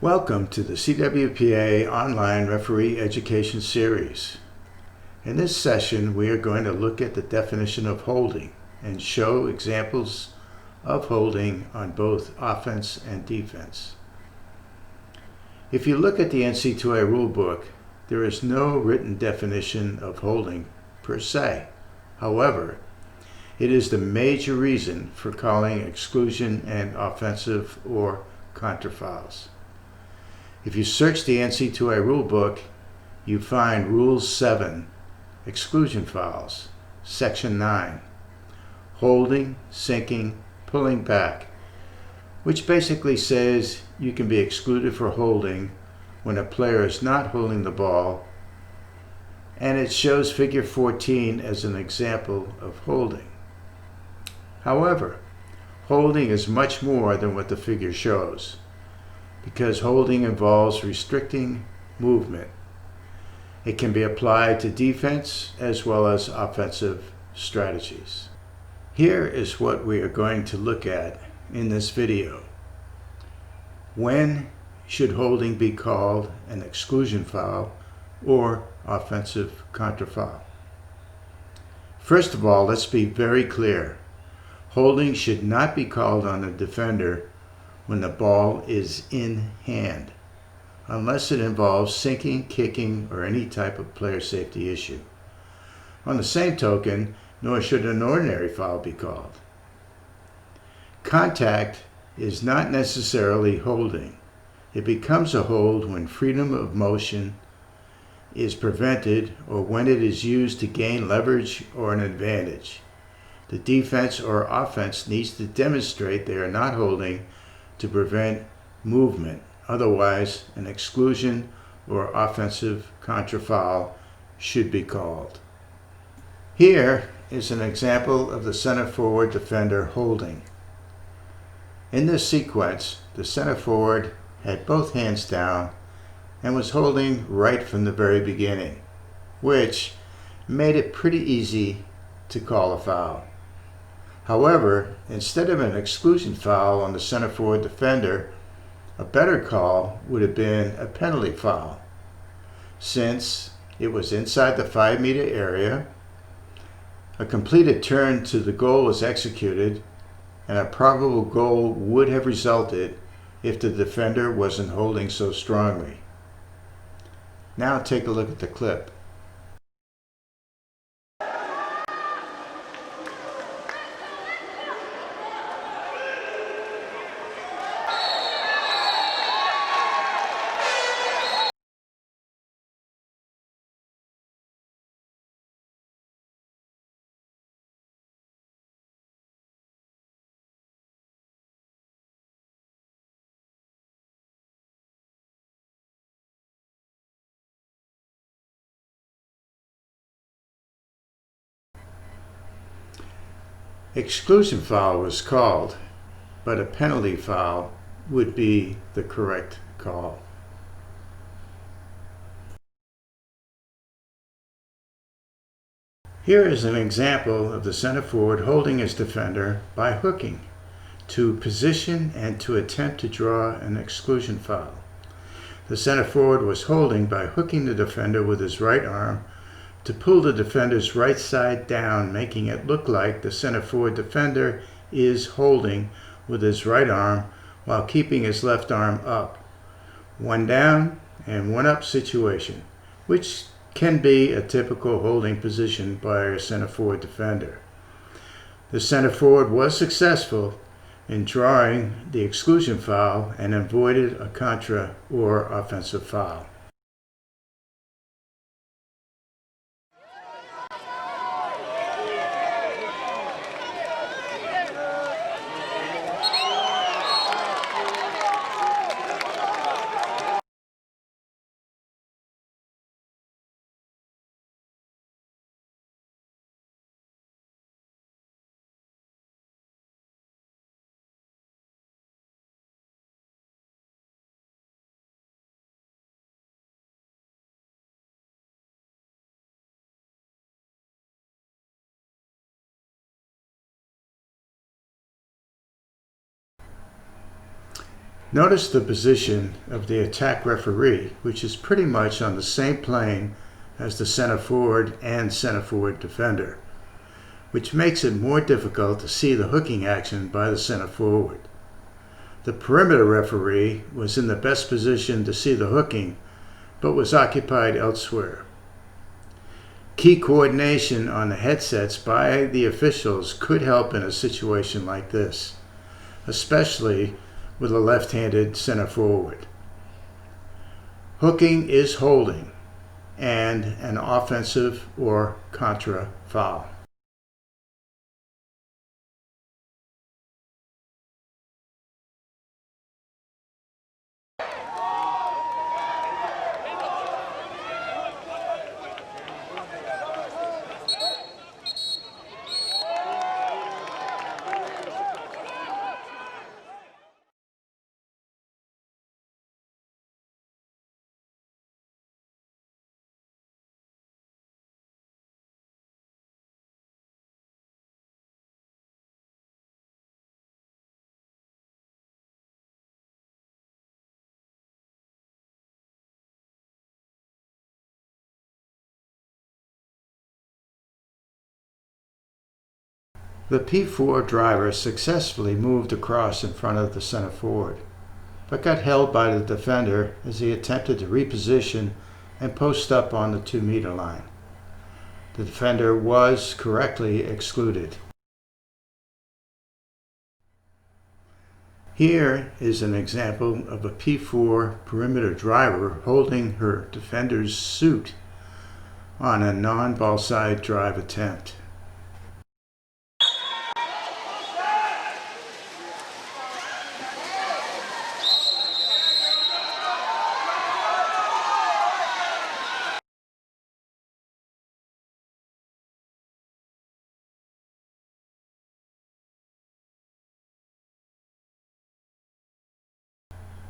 Welcome to the CWPA Online Referee Education Series. In this session, we are going to look at the definition of holding and show examples of holding on both offense and defense. If you look at the NCAA rulebook, there is no written definition of holding per se. However, it is the major reason for calling exclusion and offensive or contra fouls. If you search the NCAA rulebook, you find Rule 7, Exclusion Fouls, Section 9, Holding, Sinking, Pulling Back, which basically says you can be excluded for holding when a player is not holding the ball, and it shows Figure 14 as an example of holding. However, holding is much more than what the figure shows, because holding involves restricting movement. It can be applied to defense as well as offensive strategies. Here is what we are going to look at in this video. When should holding be called an exclusion foul or offensive contra foul? First of all, let's be very clear. Holding should not be called on the defender when the ball is in hand, unless it involves sinking, kicking, or any type of player safety issue. On the same token, nor should an ordinary foul be called. Contact is not necessarily holding. It becomes a hold when freedom of motion is prevented or when it is used to gain leverage or an advantage. The defense or offense needs to demonstrate they are not holding to prevent movement. Otherwise, an exclusion or offensive contra foul should be called. Here is an example of the center forward defender holding. In this sequence, the center forward had both hands down and was holding right from the very beginning, which made it pretty easy to call a foul. However, instead of an exclusion foul on the center forward defender, a better call would have been a penalty foul, since it was inside the 5-meter area, a completed turn to the goal was executed, and a probable goal would have resulted if the defender wasn't holding so strongly. Now take a look at the clip. Exclusion foul was called, but a penalty foul would be the correct call. Here is an example of the center forward holding his defender by hooking to position and to attempt to draw an exclusion foul. The center forward was holding by hooking the defender with his right arm to pull the defender's right side down, making it look like the center forward defender is holding with his right arm while keeping his left arm up. One down and one up situation, which can be a typical holding position by a center forward defender. The center forward was successful in drawing the exclusion foul and avoided a contra or offensive foul. Notice the position of the attack referee, which is pretty much on the same plane as the center forward and center forward defender, which makes it more difficult to see the hooking action by the center forward. The perimeter referee was in the best position to see the hooking, but was occupied elsewhere. Key coordination on the headsets by the officials could help in a situation like this, especially with a left-handed center forward. Hooking is holding and an offensive or contra foul. The P4 driver successfully moved across in front of the center forward, but got held by the defender as he attempted to reposition and post up on the 2-meter line. The defender was correctly excluded. Here is an example of a P4 perimeter driver holding her defender's suit on a non-ball side drive attempt.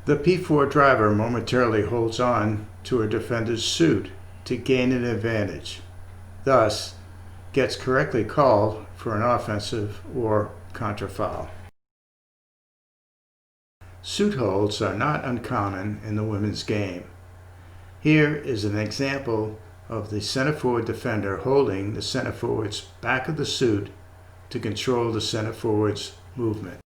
The P4 driver momentarily holds on to her defender's suit to gain an advantage, thus gets correctly called for an offensive or contra foul. Suit holds are not uncommon in the women's game. Here is an example of the center forward defender holding the center forward's back of the suit to control the center forward's movement.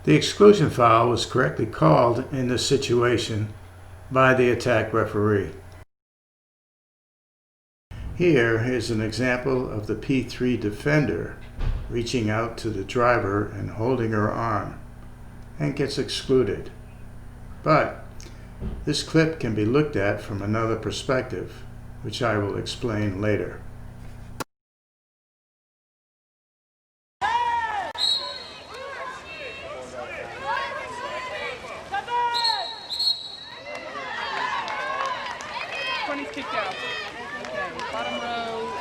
The exclusion foul was correctly called in this situation by the attack referee. Here is an example of the P3 defender reaching out to the driver and holding her arm, and gets excluded. But this clip can be looked at from another perspective, which I will explain later. Kicked out. Okay, bottom row.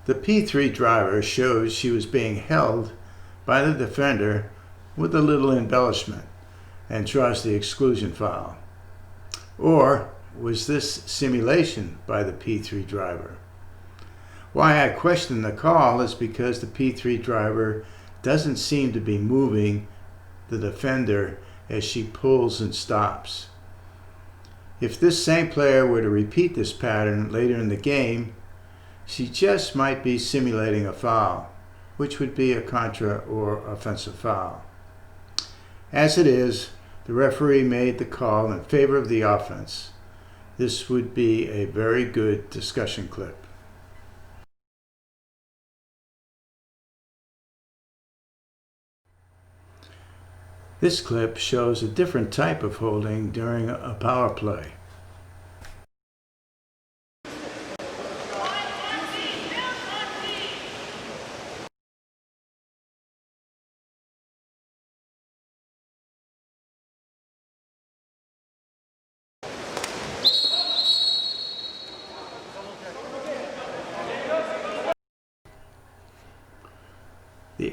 The P3 driver shows she was being held by the defender with a little embellishment and draws the exclusion foul. Or was this simulation by the P3 driver? Why I question the call is because the P3 driver doesn't seem to be moving the defender as she pulls and stops. If this same player were to repeat this pattern later in the game, she just might be simulating a foul, which would be a contra or offensive foul. As it is, the referee made the call in favor of the offense. This would be a very good discussion clip. This clip shows a different type of holding during a power play.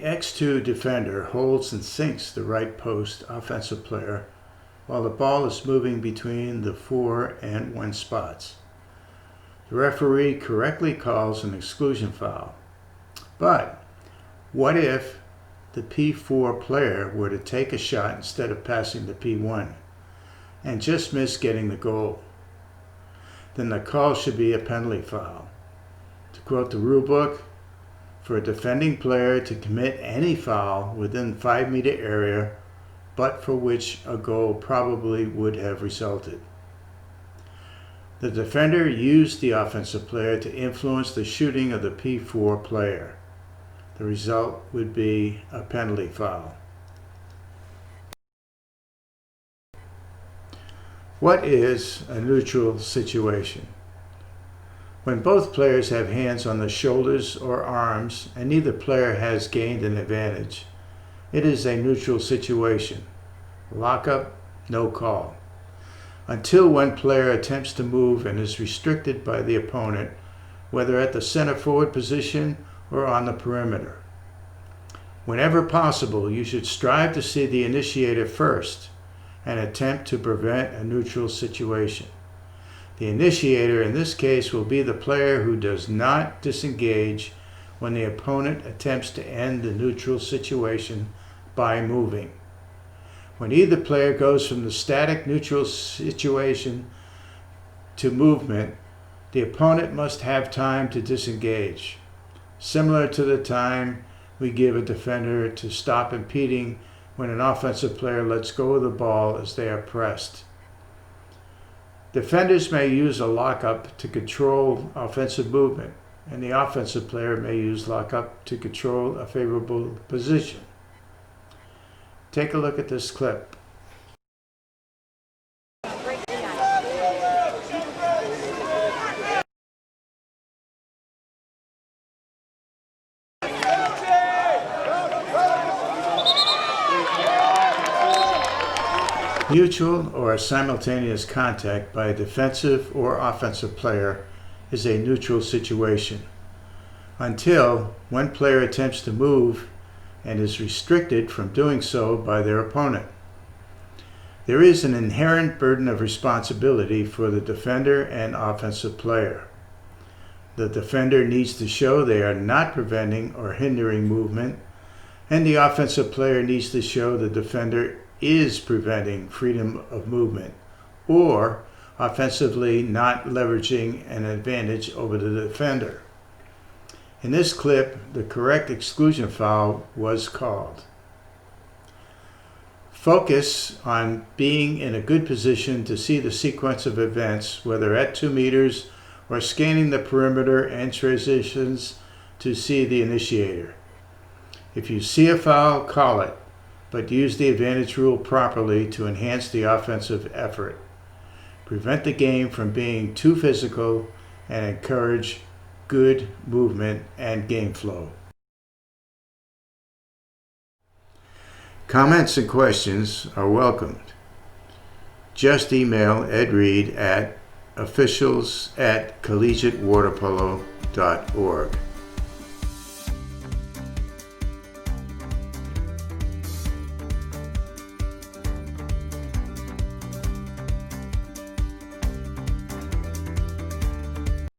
X2 defender holds and sinks the right post offensive player while the ball is moving between the 4 and 1 spots. The referee correctly calls an exclusion foul. But what if the P4 player were to take a shot instead of passing the P1 and just miss getting the goal? Then the call should be a penalty foul. To quote the rule book, for a defending player to commit any foul within 5-meter area, but for which a goal probably would have resulted. The defender used the offensive player to influence the shooting of the P4 player. The result would be a penalty foul. What is a neutral situation? When both players have hands on the shoulders or arms and neither player has gained an advantage, it is a neutral situation. Lockup, no call. Until one player attempts to move and is restricted by the opponent, whether at the center forward position or on the perimeter. Whenever possible, you should strive to see the initiator first and attempt to prevent a neutral situation. The initiator in this case will be the player who does not disengage when the opponent attempts to end the neutral situation by moving. When either player goes from the static neutral situation to movement, the opponent must have time to disengage, similar to the time we give a defender to stop impeding when an offensive player lets go of the ball as they are pressed. Defenders may use a lockup to control offensive movement, and the offensive player may use lockup to control a favorable position. Take a look at this clip. Mutual or simultaneous contact by a defensive or offensive player is a neutral situation until one player attempts to move and is restricted from doing so by their opponent. There is an inherent burden of responsibility for the defender and offensive player. The defender needs to show they are not preventing or hindering movement, and the offensive player needs to show the defender is preventing freedom of movement or offensively not leveraging an advantage over the defender. In this clip, the correct exclusion foul was called. Focus on being in a good position to see the sequence of events, whether at 2 meters or scanning the perimeter and transitions to see the initiator. If you see a foul, call it, but use the advantage rule properly to enhance the offensive effort. Prevent the game from being too physical and encourage good movement and game flow. Comments and questions are welcomed. Just email Ed Reed at officials@collegiatewaterpolo.org.